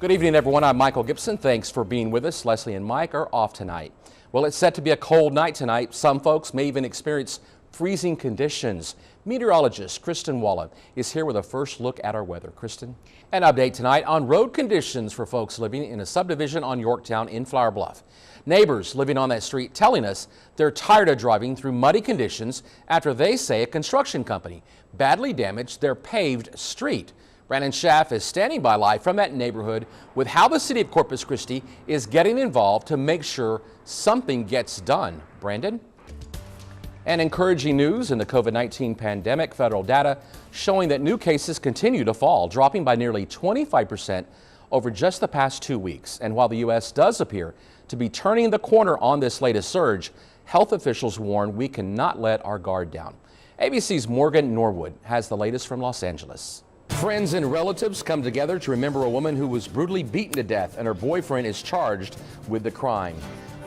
Good evening, everyone. I'm Michael Gibson. Thanks for being with us. Leslie and Mike are off tonight. Well, it's set to be a cold night tonight. Some folks may even experience freezing conditions. Meteorologist Kristen Walla is here with a first look at our weather. Kristen? An update tonight on road conditions for folks living in a subdivision on Yorktown in Flower Bluff. Neighbors living on that street telling us they're tired of driving through muddy conditions after they say a construction company badly damaged their paved street. Brandon Schaff is standing by live from that neighborhood with how the city of Corpus Christi is getting involved to make sure something gets done. Brandon? And encouraging news in the COVID-19 pandemic. Federal data showing that new cases continue to fall, dropping by nearly 25% over just the past 2 weeks. And while the U.S. does appear to be turning the corner on this latest surge, health officials warn we cannot let our guard down. ABC's Morgan Norwood has the latest from Los Angeles. Friends and relatives come together to remember a woman who was brutally beaten to death, and her boyfriend is charged with the crime.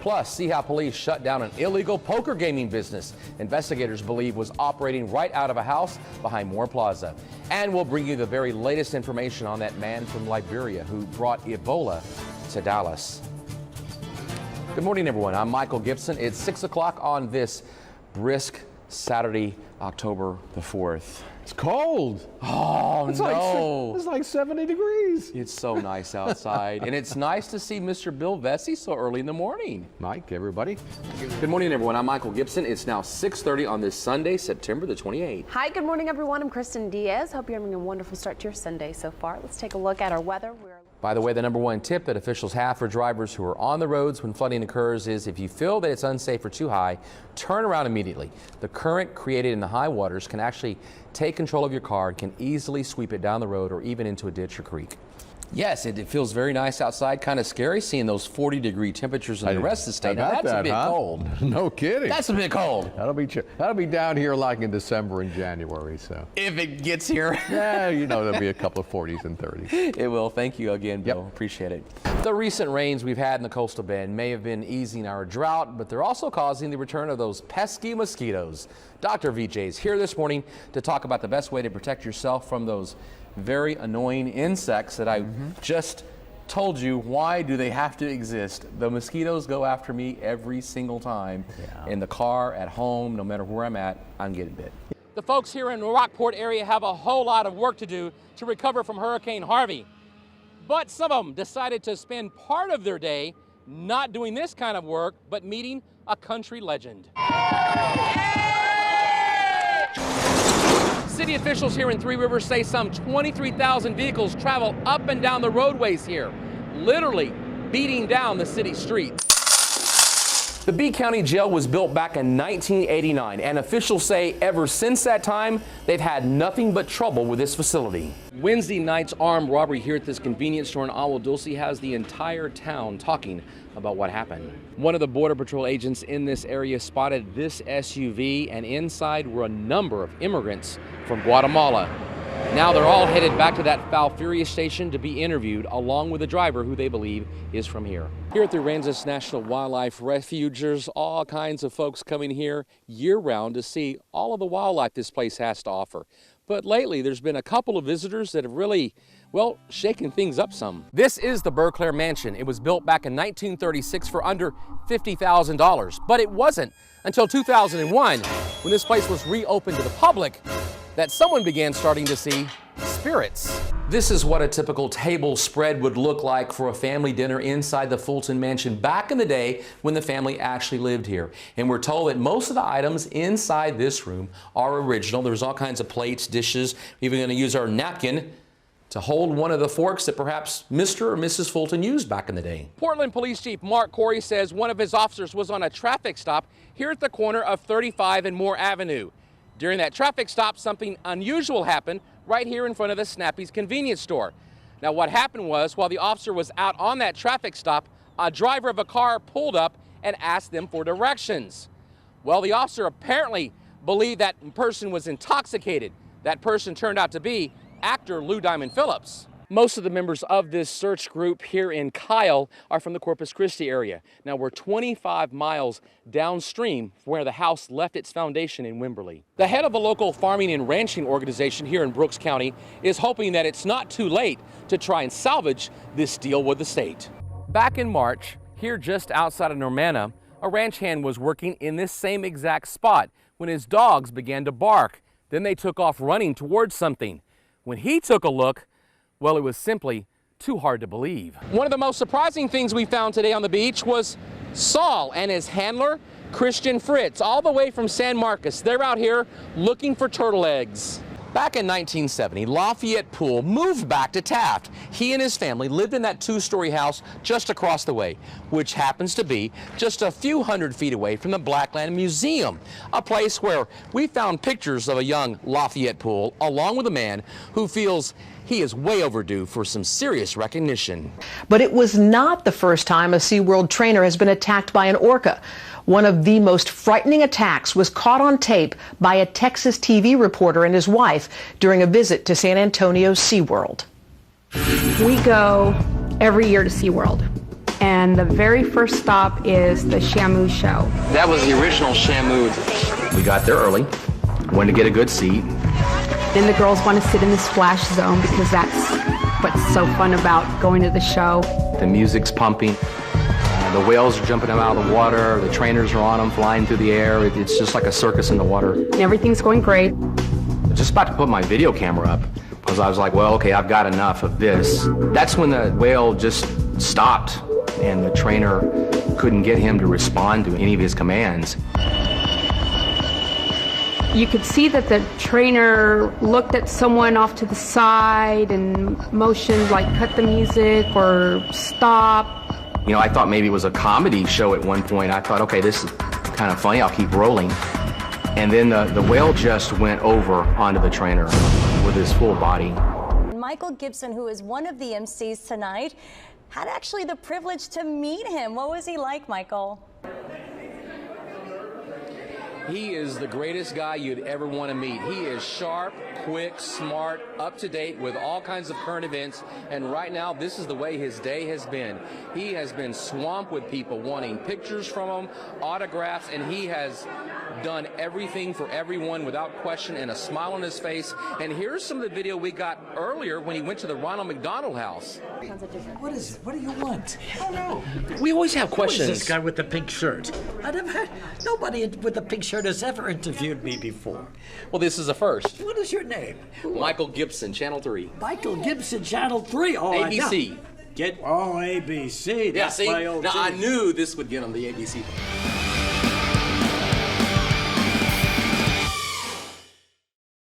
Plus, see how police shut down an illegal poker gaming business investigators believe was operating right out of a house behind Moore Plaza. And we'll bring you the very latest information on that man from Liberia who brought Ebola to Dallas. Good morning, everyone. I'm Michael Gibson. It's 6 o'clock on this brisk Saturday, October the 4th. It's cold. Oh, no. It's like 70 degrees. It's so nice outside. And it's nice to see Mr. Bill Vesey so early in the morning. Mike, everybody. Good morning, everyone. I'm Michael Gibson. It's now 6:30 on this Sunday, September the 28th. Hi, good morning, everyone. I'm Kristen Diaz. Hope you're having a wonderful start to your Sunday so far. Let's take a look at our weather. By the way, the number one tip that officials have for drivers who are on the roads when flooding occurs is if you feel that it's unsafe or too high, turn around immediately. The current created in the high waters can actually take control of your car and can easily sweep it down the road or even into a ditch or creek. Yes, it feels very nice outside. Kind of scary seeing those 40-degree temperatures in the rest of the state. Now, that's a bit cold. No kidding. That's a bit cold. That'll be down here like in December and January. So if it gets here. Yeah, you know, there'll be a couple of 40s and 30s. It will. Thank you again, Bill. Yep. Appreciate it. The recent rains we've had in the coastal bend may have been easing our drought, but they're also causing the return of those pesky mosquitoes. Dr. VJ is here this morning to talk about the best way to protect yourself from those very annoying insects that I just told you. Why do they have to exist? The mosquitoes go after me every single time. In the car, at home, no matter where I'm at, I'm getting bit. The folks here in the Rockport area have a whole lot of work to do to recover from Hurricane Harvey. But some of them decided to spend part of their day not doing this kind of work, but meeting a country legend. City officials here in Three Rivers say some 23,000 vehicles travel up and down the roadways here, literally beating down the city streets. The B County Jail was built back in 1989, and officials say ever since that time, they've had nothing but trouble with this facility. Wednesday night's armed robbery here at this convenience store in Agua Dulce has the entire town talking about what happened. One of the Border Patrol agents in this area spotted this SUV, and inside were a number of immigrants from Guatemala. Now they're all headed back to that Falfurrias station to be interviewed, along with the driver who they believe is from here. Here at the Aransas National Wildlife Refuge, there's all kinds of folks coming here year-round to see all of the wildlife this place has to offer. But lately, there's been a couple of visitors that have really, well, shaken things up some. This is the Burclair Mansion. It was built back in 1936 for under $50,000. But it wasn't until 2001, when this place was reopened to the public, that someone began starting to see spirits. This is what a typical table spread would look like for a family dinner inside the Fulton Mansion back in the day when the family actually lived here. And we're told that most of the items inside this room are original. There's all kinds of plates, dishes. We're even going to use our napkin to hold one of the forks that perhaps Mr. or Mrs. Fulton used back in the day. Portland Police Chief Mark Corey says one of his officers was on a traffic stop here at the corner of 35 and Moore Avenue. During that traffic stop, something unusual happened right here in front of the Snappy's convenience store. Now, what happened was, while the officer was out on that traffic stop, a driver of a car pulled up and asked them for directions. Well, the officer apparently believed that person was intoxicated. That person turned out to be actor Lou Diamond Phillips. Most of the members of this search group here in Kyle are from the Corpus Christi area. Now we're 25 miles downstream from where the house left its foundation in Wimberley. The head of a local farming and ranching organization here in Brooks County is hoping that it's not too late to try and salvage this deal with the state. Back in March, here just outside of Normanna, a ranch hand was working in this same exact spot when his dogs began to bark. Then they took off running towards something. When he took a look, well, it was simply too hard to believe. One of the most surprising things we found today on the beach was Saul and his handler, Christian Fritz, all the way from San Marcos. They're out here looking for turtle eggs. Back in 1970, Lafayette Poole moved back to Taft. He and his family lived in that two-story house just across the way, which happens to be just a few hundred feet away from the Blackland Museum, a place where we found pictures of a young Lafayette Poole, along with a man who feels he is way overdue for some serious recognition. But it was not the first time a SeaWorld trainer has been attacked by an orca. One of the most frightening attacks was caught on tape by a Texas TV reporter and his wife during a visit to San Antonio's SeaWorld. We go every year to SeaWorld, and the very first stop is the Shamu show. That was the original Shamu. We got there early, wanted to get a good seat. Then the girls want to sit in the splash zone because that's what's so fun about going to the show. The music's pumping. The whales are jumping out of the water. The trainers are on them, flying through the air. It's just like a circus in the water. And everything's going great. I was just about to put my video camera up because I was like, well, okay, I've got enough of this. That's when the whale just stopped and the trainer couldn't get him to respond to any of his commands. You could see that the trainer looked at someone off to the side and motioned like cut the music or stop. You know, I thought maybe it was a comedy show at one point. I thought, okay, this is kind of funny, I'll keep rolling. And then the whale just went over onto the trainer with his full body. Michael Gibson, who is one of the MCs tonight, had actually the privilege to meet him. What was he like, Michael? He is the greatest guy you'd ever want to meet. He is sharp, quick, smart, up to date with all kinds of current events. And right now, this is the way his day has been. He has been swamped with people wanting pictures from him, autographs, and he has done everything for everyone without question and a smile on his face. And here's some of the video we got earlier when he went to the Ronald McDonald House. What is it? What do you want? I don't know. We always have questions. Who is this guy with the pink shirt? I never had, nobody with the pink shirt has ever interviewed me before. Well, this is a first. What is your name? Michael Gibson, Channel 3. Michael Gibson, Channel 3. Oh, ABC. ABC. That's Yeah, see? my old Now, I team. knew this would get on the ABC.